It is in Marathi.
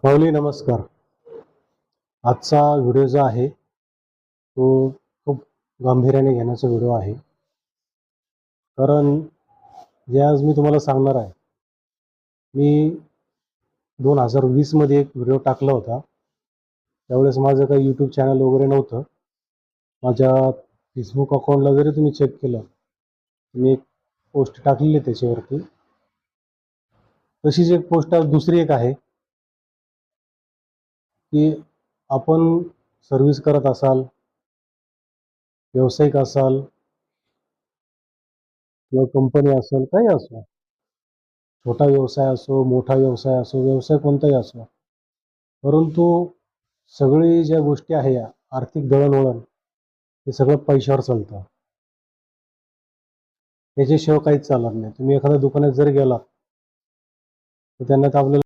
माऊली नमस्कार. आजचा व्हिडिओ जो आहे तो खूप गांभीर्याने घेण्याचा व्हिडिओ आहे. कारण जे आज मी तुम्हाला सांगणार आहे, मी 2020 मध्ये एक व्हिडिओ टाकला होता. त्यावेळेस माझं काही यूट्यूब चॅनल वगैरे नव्हतं. माझ्या फेसबुक अकाउंटला जरी तुम्ही चेक केलं, मी एक पोस्ट टाकलेली आहे त्याच्यावरती. तशीच एक पोस्ट आज दुसरी एक आहे की आपण सर्व्हिस करत असाल, व्यावसायिक असाल किंवा कंपनी असेल, काही असो, छोटा व्यवसाय असो, मोठा व्यवसाय असो, व्यवसाय कोणताही असो, परंतु सगळी ज्या गोष्टी आहे या आर्थिक दळणवळण हे सगळं पैशावर चालतं. त्याच्याशिवाय काहीच चालत नाही. तुम्ही एखाद्या दुकानात जर गेलात तर त्यांना तर आपल्याला